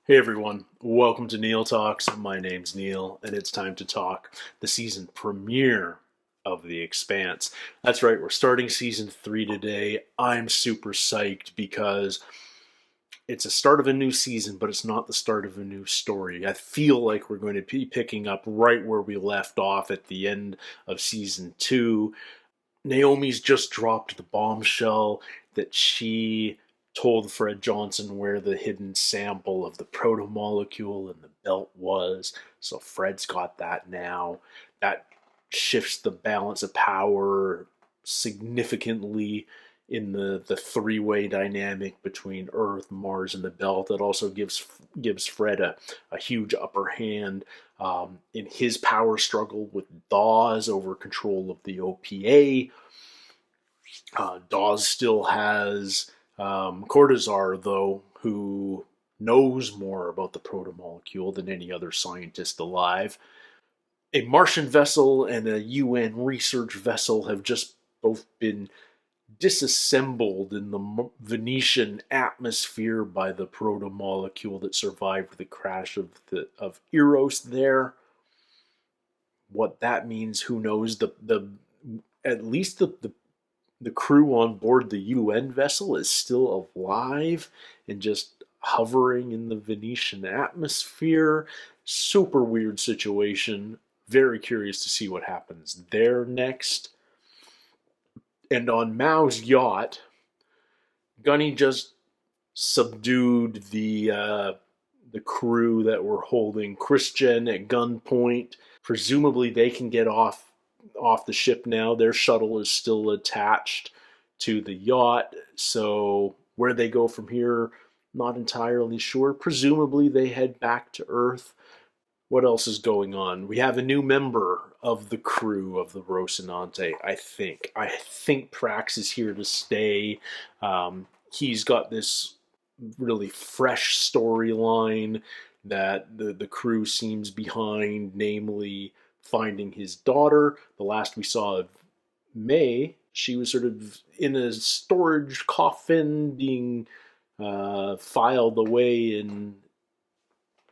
Hey everyone, welcome to Neil Talks. My name's Neil, and it's time to talk the season premiere of The Expanse. That's right, we're starting season 3 today. I'm super psyched because it's a start of a new season, but it's not the start of a new story. I feel like we're going to be picking up right where we left off at the end of season 2. Naomi's just dropped the bombshell that she told Fred Johnson where the hidden sample of the proto-molecule in the belt was. So Fred's got that now. That shifts the balance of power significantly in the three-way dynamic between Earth, Mars, and the belt. It also gives Fred a huge upper hand in his power struggle with Dawes over control of the OPA. Dawes still has Cortazar, though, who knows more about the proto-molecule than any other scientist alive. A Martian vessel and a UN research vessel have just both been disassembled in the Venetian atmosphere by the proto-molecule that survived the crash of Eros there. What that means, who knows? At least the crew on board the UN vessel is still alive and just hovering in the Venetian atmosphere. Super weird situation. Very curious to see what happens there next. And on Mao's yacht, Gunny just subdued the crew that were holding Christian at gunpoint. Presumably they can get off the ship now. Their shuttle is still attached to the yacht, so where they go from here, not entirely sure. Presumably they head back to Earth. What else is going on? We have a new member of the crew of the Rocinante, I think. I think Prax is here to stay. He's got this really fresh storyline that the crew seems behind, namely finding his daughter. The last we saw of May, she was sort of in a storage coffin being filed away in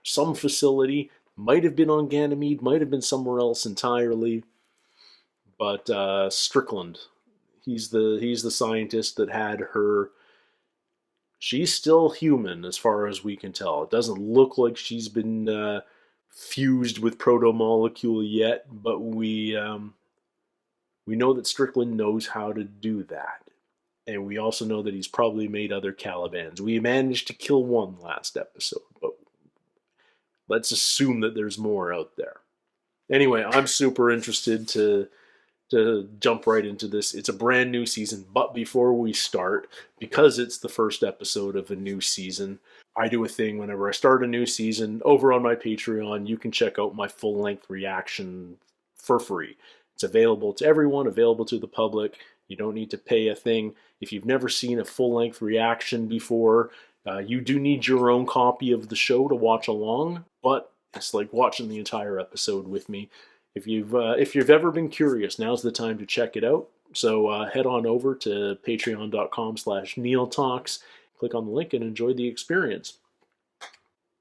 some facility. Might have been on Ganymede, might have been somewhere else entirely. But Strickland, he's the scientist that had her. She's still human as far as we can tell. It doesn't look like she's been fused with proto-molecule yet, but we know that Strickland knows how to do that. And we also know that he's probably made other Calibans. We managed to kill one last episode, but let's assume that there's more out there. Anyway, I'm super interested to jump right into this. It's a brand new season, but before we start, because it's the first episode of a new season, I do a thing whenever I start a new season. Over on my Patreon, you can check out my full-length reaction for free. It's available to everyone, available to the public. You don't need to pay a thing. If you've never seen a full-length reaction before, you do need your own copy of the show to watch along, but it's like watching the entire episode with me. If you've ever been curious, now's the time to check it out. So head on over to patreon.com/NeilTalks, click on the link, and enjoy the experience.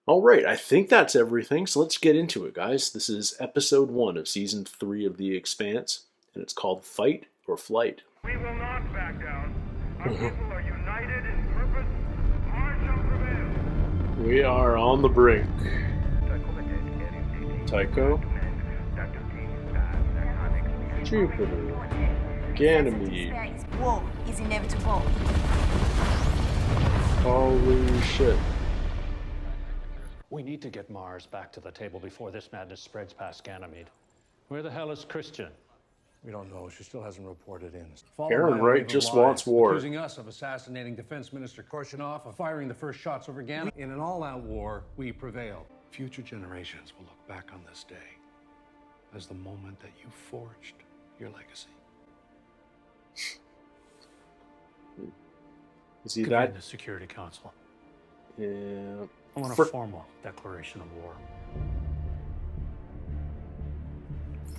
All right, I think that's everything, so let's get into it, guys. This is episode 1 of season 3 of The Expanse, and it's called Fight or Flight. We will not back down. Our people are united in purpose. Ours shall prevail. We are on the brink. Tycho, Jupiter, Ganymede. War is inevitable. Holy shit. We need to get Mars back to the table before this madness spreads past Ganymede. Where the hell is Christian? We don't know. She still hasn't reported in. Aaron Wright just wants war. Accusing us of assassinating Defense Minister Korshunov, of firing the first shots over Ganymede. In an all-out war, we prevailed. Future generations will look back on this day as the moment that you forged your legacy. Is he Convene that? the Security Council. Yeah. I want a formal declaration of war.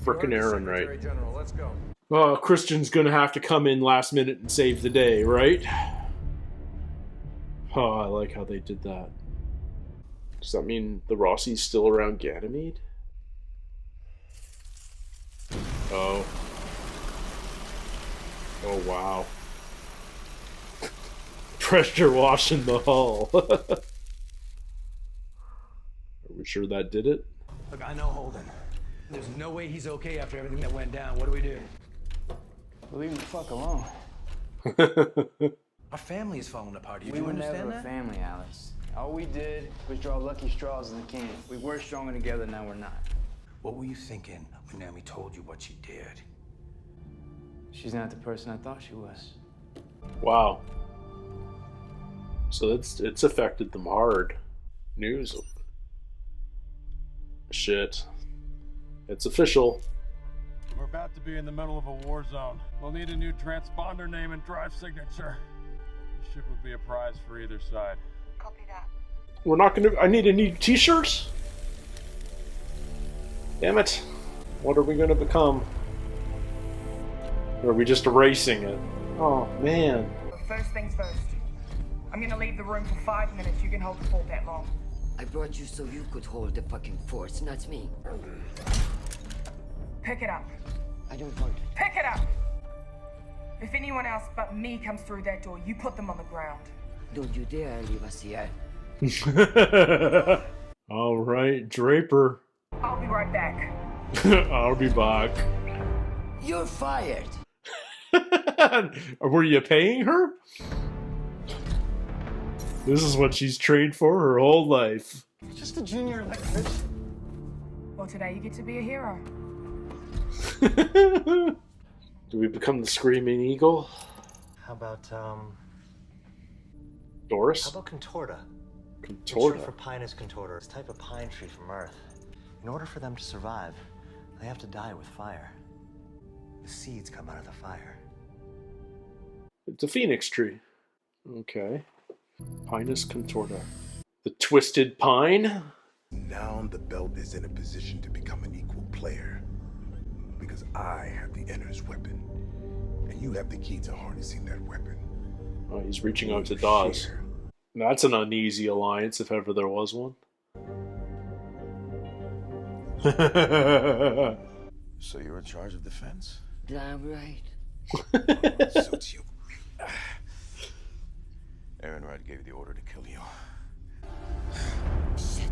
Frickin' Aaron Wright. Secretary General, let's go. Oh, Christian's gonna have to come in last minute and save the day, right? Oh, I like how they did that. Does that mean the Rossi's still around Ganymede? Oh. Oh, wow. Pressure washing the hull. Are we sure that did it? Look, I know Holden. There's no way he's okay after everything that went down. What do we do? Leave him the fuck alone. Our family is falling apart. Do We you were understand never a that? family, Alice. All we did was draw lucky straws in the can. We were stronger together, now we're not. What were you thinking when Naomi told you what she did? She's not the person I thought she was. Wow. So it's affected them hard. News. Shit. It's official. We're about to be in the middle of a war zone. We'll need a new transponder name and drive signature. The ship would be a prize for either side. Copy that. We're not gonna. I need a new t-shirt. Damn it. What are we gonna become? Or are we just erasing it? Oh, man. But first things first. I'm gonna leave the room for 5 minutes. You can hold the fort that long. I brought you so you could hold the fucking force, not me. Pick it up. I don't want it. Pick it up! If anyone else but me comes through that door, you put them on the ground. Don't you dare leave us here. All right, Draper. I'll be right back. I'll be back. You're fired. Were you paying her? This is what she's trained for her whole life. Just a junior electrician. Well, today you get to be a hero. Do we become the Screaming Eagle? How about, Doris? how about contorta? It's Contorta. short for Pinus contorta. It's a type of pine tree from Earth. In order for them to survive, they have to die with fire. The seeds come out of the fire. It's a phoenix tree. Okay. Pinus contorta. The twisted pine? Now the belt is in a position to become an equal player. Because I have the Enter's weapon. And you have the key to harnessing that weapon. Oh, he's reaching out to Dawes. That's an uneasy alliance if ever there was one. So you're in charge of defense? Damn right. Suits you. Aaron Wright gave you the order to kill you. Shit.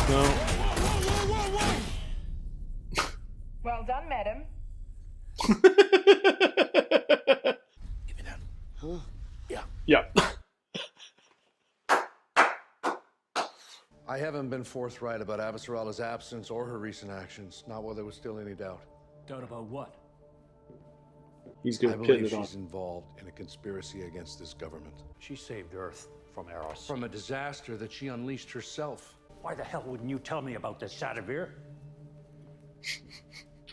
No. Well done, madam. Give me that. Huh? Yeah. I haven't been forthright about Avasarala's absence or her recent actions, not while there was still any doubt. Doubt about what? He's I gonna pin believe it on. she's involved in a conspiracy against this government. She saved Earth from Eros. From a disaster that she unleashed herself. Why the hell wouldn't you tell me about this, Sadavir?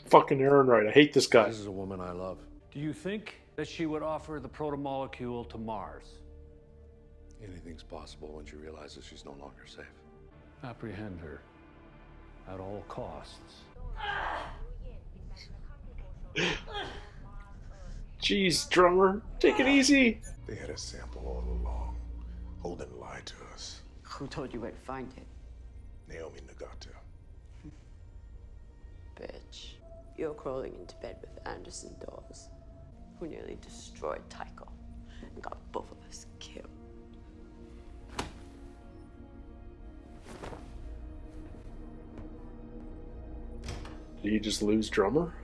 Fucking Aaron Wright. I hate this guy. This is a woman I love. Do you think that she would offer the protomolecule to Mars? Anything's possible when she realizes she's no longer safe. Apprehend her at all costs. Jeez, drummer. Take it easy. They had a sample all along. Holden lied to us. Who told you where to find it? Naomi Nagata. Bitch, you're crawling into bed with Anderson Dawes, who nearly destroyed Tycho and got both of us killed. Did he just lose drummer?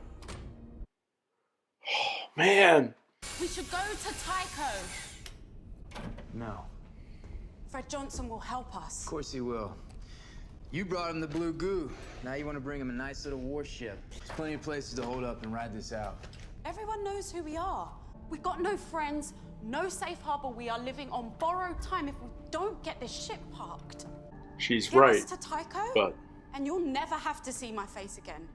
Oh, man. We should go to Tycho. No. Fred Johnson will help us. Of course he will. You brought him the blue goo. Now you want to bring him a nice little warship. There's plenty of places to hold up and ride this out. Everyone knows who we are. We've got no friends, no safe harbor. We are living on borrowed time if we don't get this ship parked. She's Get right. us to Tycho, But and you'll never have to see my face again.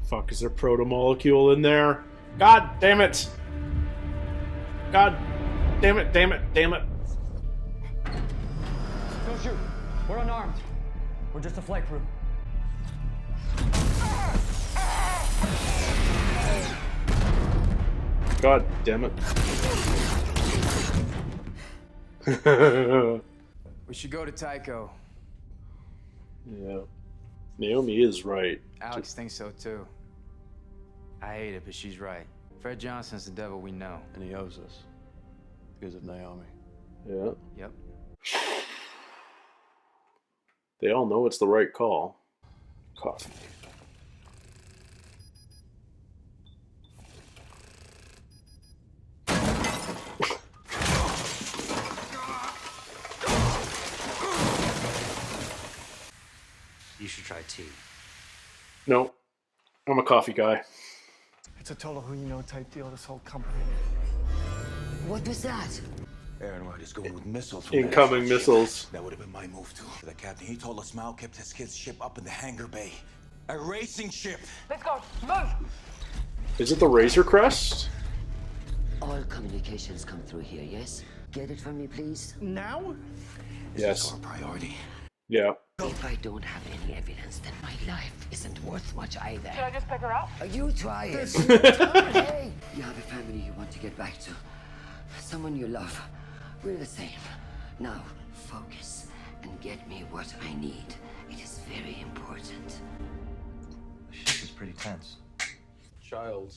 fuck, is there protomolecule in there? God damn it! God damn it, damn it, damn it. Don't shoot. We're unarmed. We're just a flight crew. God damn it. We should go to Tycho. Yeah. Naomi is right. Alex thinks so too. I hate it, but she's right. Fred Johnson's the devil we know. And he owes us. Because of Naomi. Yeah. Yep. They all know it's the right call. Coffee. You should try tea. No. I'm a coffee guy. It's a total who-you-know type deal, this whole company. What was that? Aaron Wright is going with missiles. Incoming missiles. That would have been my move too. The captain, he told us Mal kept his kid's ship up in the hangar bay. A racing ship. Let's go. Move. Is it the Razor Crest? All communications come through here, yes? Get it for me, please? Now? Yes. Our priority. Yeah. If I don't have any evidence, then my life isn't worth much either. Should I just pick her up? You try it. Hey, you have a family you want to get back to. Someone you love. We're the same. Now, focus and get me what I need. It is very important. The ship is pretty tense. Child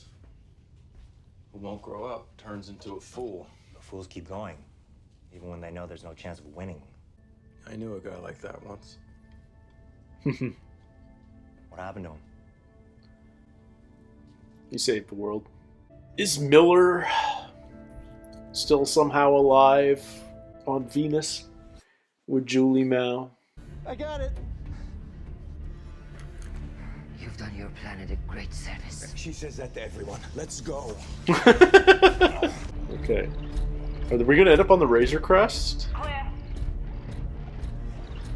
who won't grow up turns into a fool. The fools keep going, even when they know there's no chance of winning. I knew a guy like that once. What happened to him? He saved the world. Is Miller still somehow alive on Venus with Julie Mao? I got it. You've done your planet a great service. She says that to everyone. Let's go. Okay. Are we gonna end up on the Razor Crest? Clear.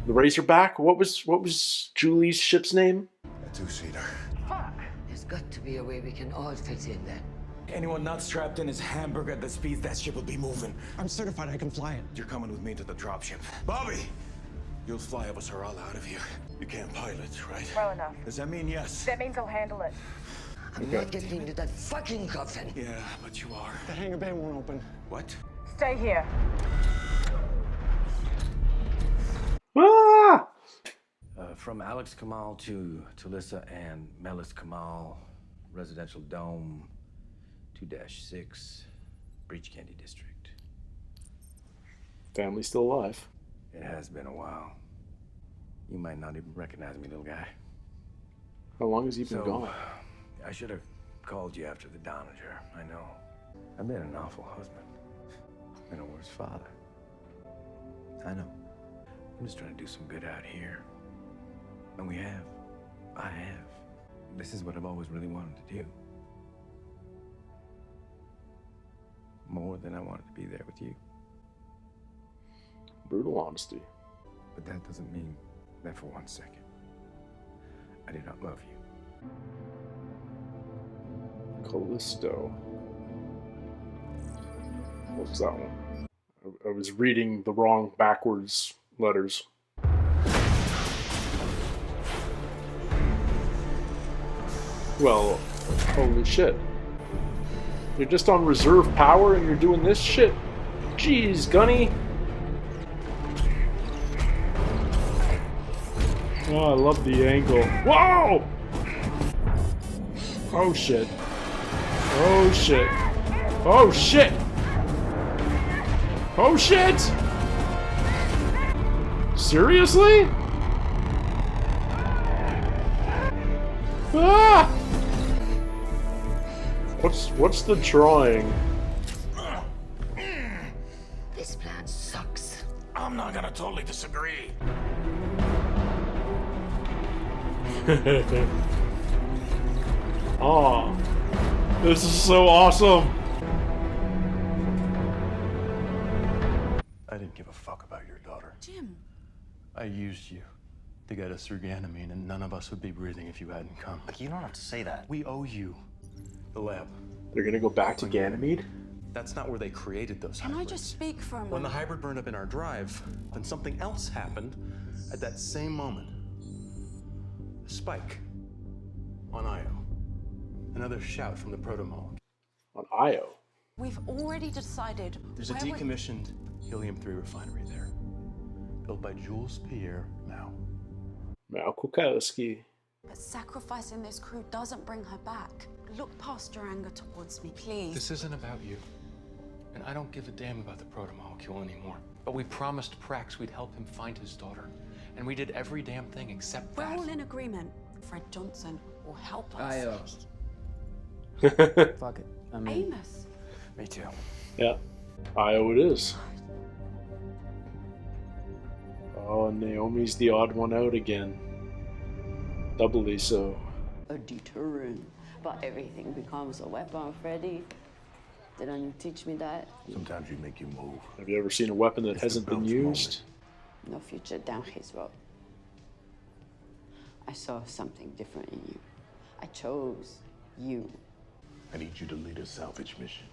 The Razorback? What was Julie's ship's name? A two-seater. Fuck. There's got to be a way we can all fit in then. Anyone not strapped in his hamburger at the speeds that ship will be moving. I'm certified I can fly it. You're coming with me to the dropship. Bobby! You'll fly us or all out of here. You can't pilot, right? Well enough. Does that mean yes? That means I'll handle it. I'm not getting into that fucking coffin. Yeah, but you are. The hangar bay won't open. What? Stay here. Ah! From Alex Kamal to Talissa and Melis Kamal, Residential Dome, 2-6, Breach Candy District. Family still alive. It has been a while. You might not even recognize me, little guy. How long has he been gone? I should have called you after the Donager. I know. I've been an awful husband. Been a worse father. I know. I'm just trying to do some good out here. And we have. I have. This is what I've always really wanted to do. More than I wanted to be there with you. Brutal honesty. But that doesn't mean that for 1 second I do not love you. Callisto. What was that one? I was reading the wrong backwards letters. Well, holy shit. You're just on reserve power and you're doing this shit? Jeez, Gunny. Oh, I love the angle. Whoa! Oh shit. Oh shit. Oh shit! Oh shit! Seriously? Ah! What's the drawing? This plan sucks. I'm not gonna totally disagree. Oh, this is so awesome. I didn't give a fuck about your daughter. Jim. I used you to get us through Ganymede, and none of us would be breathing if you hadn't come. Look, you don't have to say that. We owe you the lab. They're gonna go back to Ganymede? That's not where they created those Can hybrids. I just speak for a moment? When the hybrid burned up in our drive, then something else happened at that same moment. A spike on Io. Another shout from the proto-molecule. On Io. We've already decided. There's a decommissioned helium-3 refinery there, built by Jules Pierre Mao. Mao Kukowski. But sacrificing this crew doesn't bring her back. Look past your anger towards me, please. This isn't about you. And I don't give a damn about the proto-molecule anymore. But we promised Prax we'd help him find his daughter. And we did every damn thing except that. We're all in agreement. Fred Johnson will help us. Io. Fuck it. I'm in. Amos. Me too. Yeah. Io it is. Oh, and Naomi's the odd one out again. Doubly so. A deterrent, but everything becomes a weapon, Freddy. Didn't you teach me that? Sometimes you make you move. Have you ever seen a weapon that hasn't been used? No future down his road. I saw something different in you. I chose you. I need you to lead a salvage mission.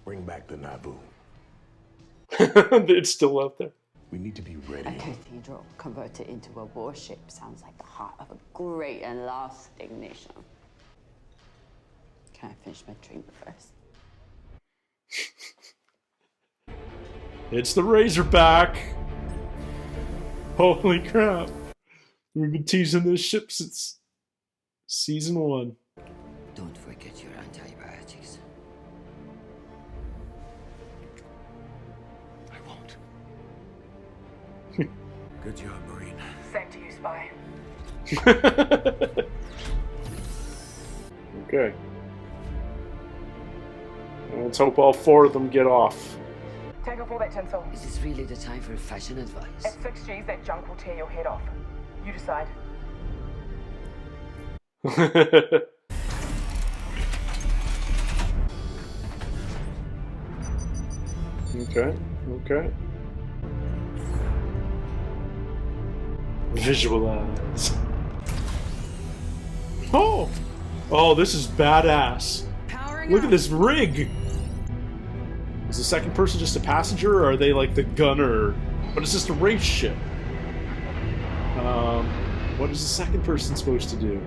Bring back the Naboo. It's still out there. We need to be ready. A cathedral converted into a warship sounds like the heart of a great and lasting nation. Can I finish my drink first? It's the Razorback. Holy crap. We've been teasing this ship since season 1. Don't forget your antibiotics. I won't. Good job, Marine. Same to you, Spy. Okay. Let's hope all 4 of them get off. Take off all that tinsel. Is this really the time for fashion advice? At 6 Gs, that junk will tear your head off. You decide. Okay. Visualize. Oh, this is badass. Look at this rig. Is the second person just a passenger, or are they like the gunner? But it's just a race ship. What is the second person supposed to do?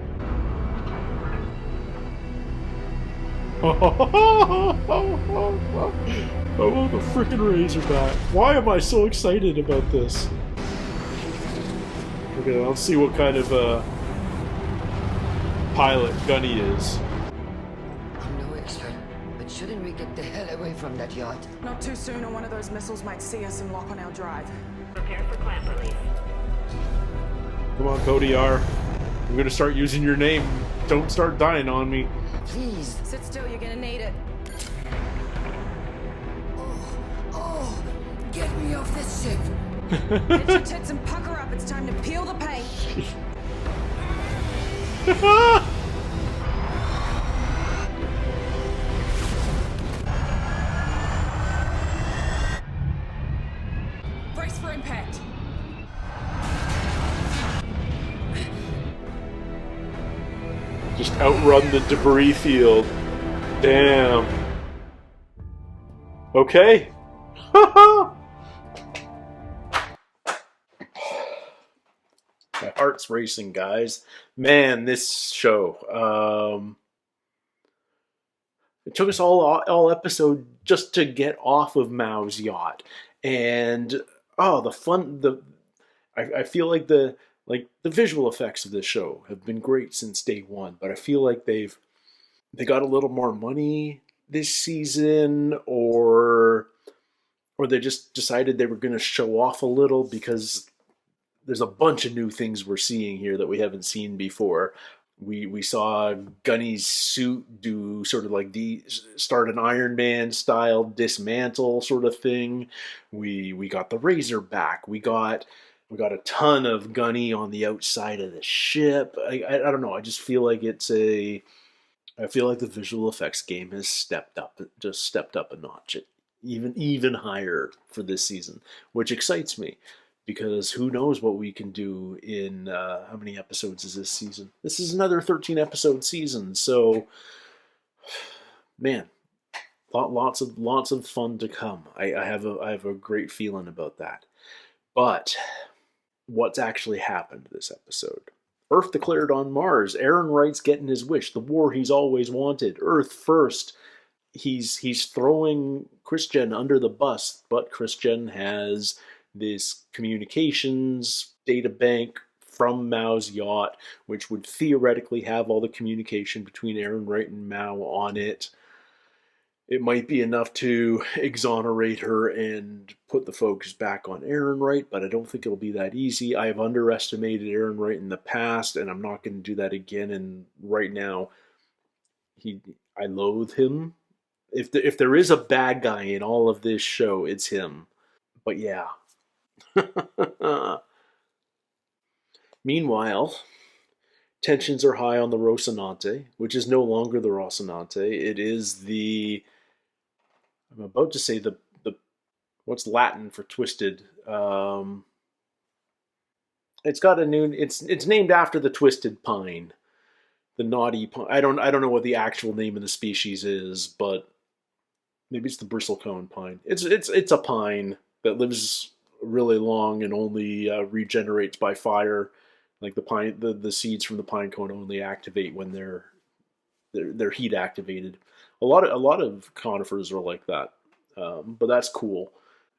Oh, the frickin' Razorback. Why am I so excited about this? Okay, let's see what kind of pilot Gunny is. I'm no expert, but shouldn't we get the hell away from that yacht? Not too soon, or one of those missiles might see us and lock on our drive. Prepare for clamp release. Come on, Cody R. I'm gonna start using your name. Don't start dying on me. Please. Sit still, you're gonna need it. Oh, get me off this ship. Get your tits and pucker up. It's time to peel the paint. Brace for impact. Just outrun the debris field. Damn. Okay. My heart's racing, guys. Man, this show. It took us all episode just to get off of Mao's yacht, and the fun. I feel like the visual effects of this show have been great since day one, but I feel like they got a little more money this season, or they just decided they were going to show off a little, because there's a bunch of new things we're seeing here that we haven't seen before. We saw Gunny's suit do sort of like start an Iron Man style dismantle sort of thing. We got the Razorback. We got a ton of Gunny on the outside of the ship. I don't know. I just feel like I feel like the visual effects game has stepped up a notch, even higher for this season, which excites me. Because who knows what we can do in how many episodes is this season? This is another 13-episode season, so man, lots of fun to come. I have a great feeling about that. But what's actually happened this episode? Earth declared on Mars. Aaron Wright's getting his wish. The war he's always wanted. Earth first. he's throwing Christian under the bus, but Christian has this communications data bank from Mao's yacht, which would theoretically have all the communication between Aaron Wright and Mao on it. It might be enough to exonerate her and put the focus back on Aaron Wright, but I don't think it'll be that easy. I have underestimated Aaron Wright in the past, and I'm not going to do that again. And right now, I loathe him. If there is a bad guy in all of this show, it's him. But yeah. Meanwhile, tensions are high on the Rocinante, which is no longer the Rocinante. It is I'm about to say the what's Latin for twisted. It's got a new. It's named after the twisted pine, the naughty pine. I don't know what the actual name of the species is, but maybe it's the bristlecone pine. It's a pine that lives really long and only regenerates by fire. Like the seeds from the pine cone only activate when they're heat activated. A lot of conifers are like that, but that's cool.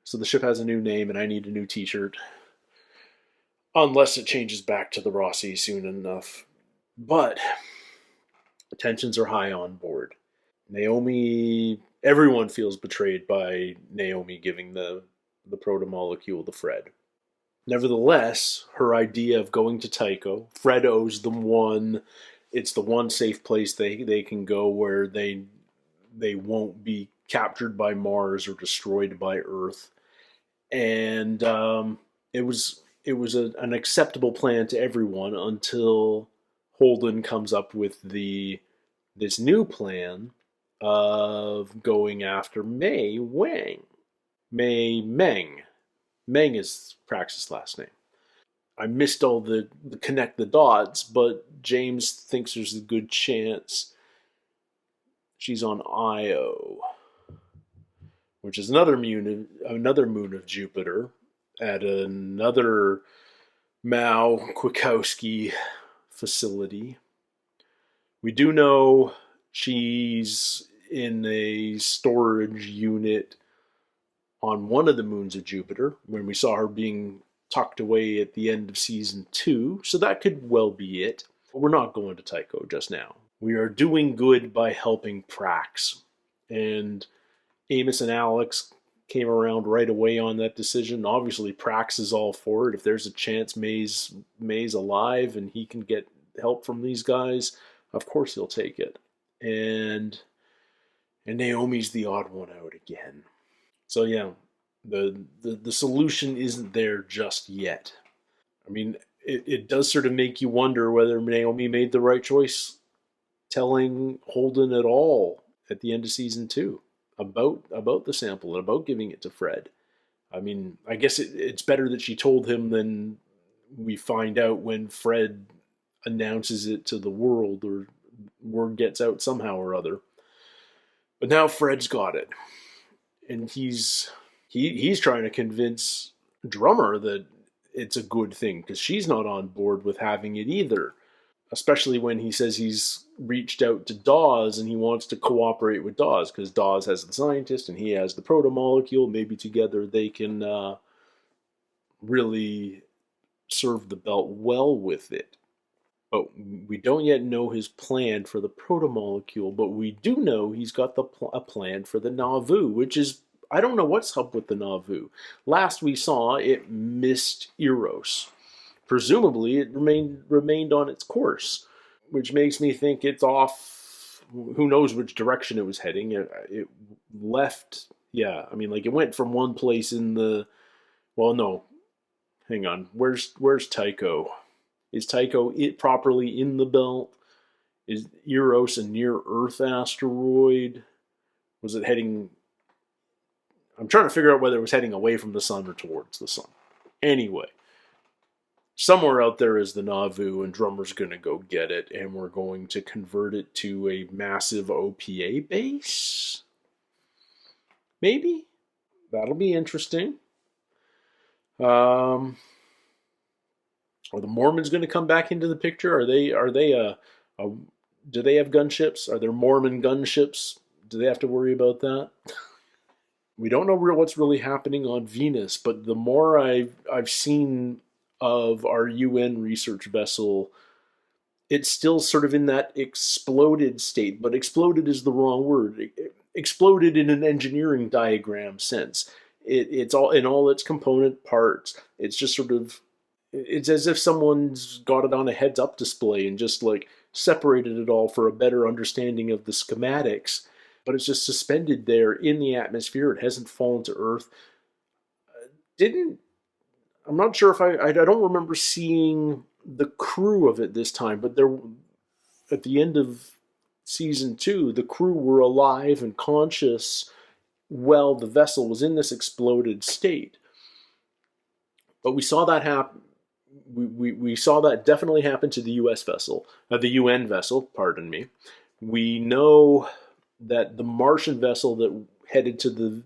So the ship has a new name, and I need a new T-shirt, unless it changes back to the Rossi soon enough. But tensions are high on board. Naomi, everyone feels betrayed by Naomi giving the proto-molecule to Fred. Nevertheless, her idea of going to Tycho, Fred owes them one. It's the one safe place they can go where they won't be captured by Mars or destroyed by Earth. And it was an acceptable plan to everyone until Holden comes up with this new plan of going after May Wang. May Meng. Meng is Praxis' last name. I missed all the connect the dots, but James thinks there's a good chance she's on Io, which is another moon of Jupiter at another Mao Kwiatkowski facility. We do know she's in a storage unit on one of the moons of Jupiter when we saw her being tucked away at the end of season 2, so that could well be it. But we're not going to Tycho just now. We are doing good by helping Prax, and Amos and Alex came around right away on that decision. Obviously, Prax is all for it. If there's a chance May's alive and he can get help from these guys, of course he'll take it. And Naomi's the odd one out again. So yeah, the solution isn't there just yet. I mean, it does sort of make you wonder whether Naomi made the right choice telling Holden at all at the end of season 2 about the sample and about giving it to Fred. I mean, I guess it's better that she told him than we find out when Fred announces it to the world or word gets out somehow or other. But now Fred's got it. And he's trying to convince Drummer that it's a good thing because she's not on board with having it either. Especially when he says he's reached out to Dawes and he wants to cooperate with Dawes because Dawes has the scientist and he has the proto-molecule. Maybe together they can really serve the belt well with it. But we don't yet know his plan for the proto-molecule, but we do know he's got a plan for the Nauvoo, which is, I don't know what's up with the Nauvoo. Last we saw, it missed Eros. Presumably, it remained on its course, which makes me think it's off. Who knows which direction it was heading? It left. Yeah, I mean, like it went from one place in the. Well, no, hang on. Where's Tycho? Is Tycho properly in the belt? Is Eros a near-Earth asteroid? Was it heading? I'm trying to figure out whether it was heading away from the sun or towards the sun. Anyway. Somewhere out there is the Nauvoo, and Drummer's going to go get it, and we're going to convert it to a massive OPA base? Maybe? That'll be interesting. Are the Mormons going to come back into the picture? Do they have gunships? Are there Mormon gunships Do they have to worry about that? We don't know what's really happening on Venus, but the more I've seen of our UN research vessel, it's still sort of in that exploded state, but exploded is the wrong word. Exploded in an engineering diagram sense. It's all in all its component parts. It's just sort of, it's as if someone's got it on a heads-up display and just like separated it all for a better understanding of the schematics. But it's just suspended there in the atmosphere. It hasn't fallen to Earth. I'm not sure if I don't remember seeing the crew of it this time, but there, at the end of season 2, the crew were alive and conscious while the vessel was in this exploded state. But we saw that happen. We saw that definitely happen to the U.S. vessel, the UN vessel. Pardon me. We know that the Martian vessel that headed to the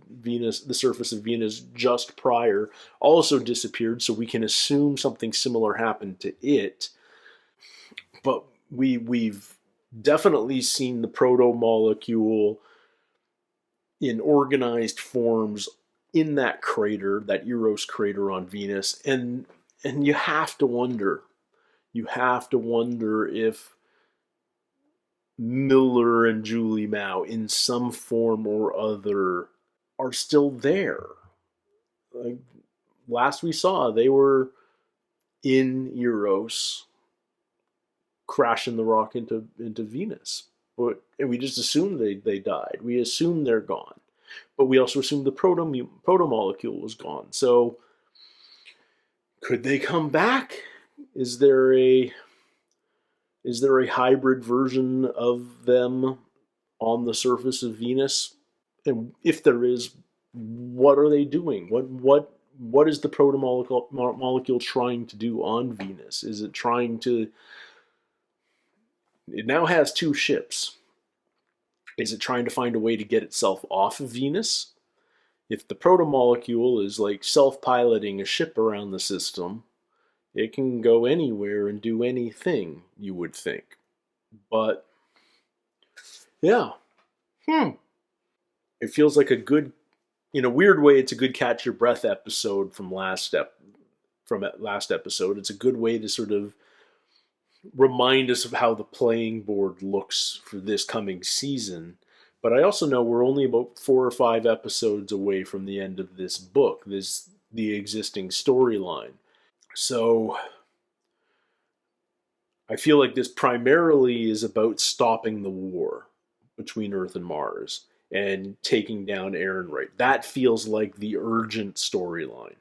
surface of Venus just prior, also disappeared. So we can assume something similar happened to it. But we've definitely seen the proto-molecule in organized forms in that crater, that Eros crater on Venus, and you have to wonder if Miller and Julie Mao, in some form or other, are still there. Like, last we saw, they were in Eros, crashing the rock into Venus. And we just assumed they died. We assume they're gone. But we also assumed the proto-molecule was gone. So, could they come back? Is there a hybrid version of them on the surface of Venus? And if there is, what are they doing? What is the proto-molecule trying to do on Venus? Is it trying to... It now has 2 ships. Is it trying to find a way to get itself off of Venus? If the proto-molecule is like self-piloting a ship around the system, it can go anywhere and do anything, you would think. But, yeah. It feels like a good, in a weird way, it's a good catch your breath episode from last episode. It's a good way to sort of remind us of how the playing board looks for this coming season. But I also know we're only about 4 or 5 episodes away from the end of this book, the existing storyline. So I feel like this primarily is about stopping the war between Earth and Mars and taking down Ehrenreich. That feels like the urgent storyline.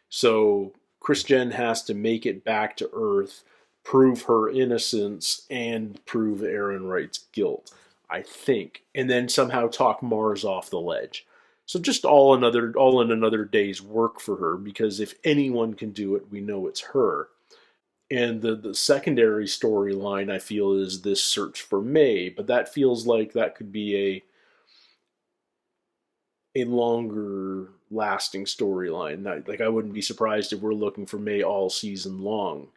So Chrisjen has to make it back to Earth, prove her innocence, and prove Ehrenreich's guilt, I think, and then somehow talk Mars off the ledge. So just all in another day's work for her, because if anyone can do it, we know it's her. And the secondary storyline, I feel, is this search for May, but that feels like that could be a longer lasting storyline. Like, I wouldn't be surprised if we're looking for May all season long.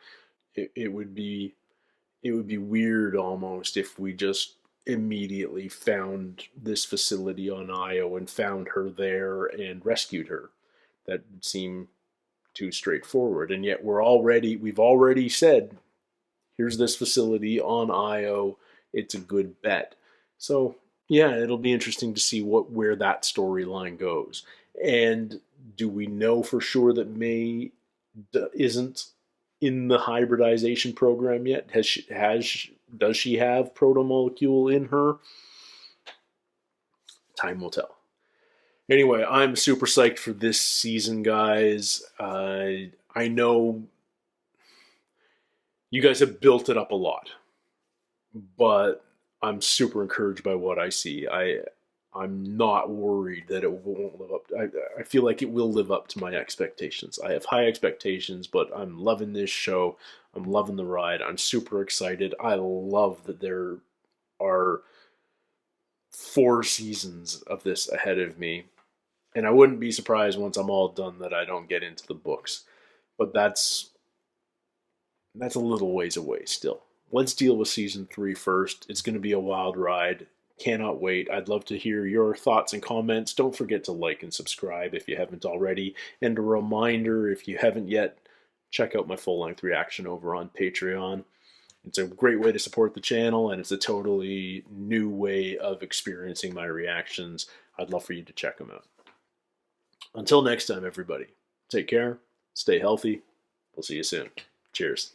It would be weird almost if we just immediately found this facility on Io and found her there and rescued her. That would seem too straightforward. And yet we've already said, here's this facility on Io. It's a good bet. So yeah, it'll be interesting to see where that storyline goes. And do we know for sure that May isn't in the hybridization program yet? Does she have proto-molecule in her? Time will tell. Anyway, I'm super psyched for this season, guys. I know you guys have built it up a lot, but I'm super encouraged by what I see. I'm not worried that it won't live up. I feel like it will live up to my expectations. I have high expectations, but I'm loving this show. I'm loving the ride. I'm super excited. I love that there are 4 seasons of this ahead of me. And I wouldn't be surprised once I'm all done that I don't get into the books. But that's a little ways away still. Let's deal with season 3 first. It's going to be a wild ride. Cannot wait. I'd love to hear your thoughts and comments. Don't forget to like and subscribe if you haven't already. And a reminder, if you haven't yet, check out my full-length reaction over on Patreon. It's a great way to support the channel, and it's a totally new way of experiencing my reactions. I'd love for you to check them out. Until next time, everybody, take care, stay healthy. We'll see you soon. Cheers.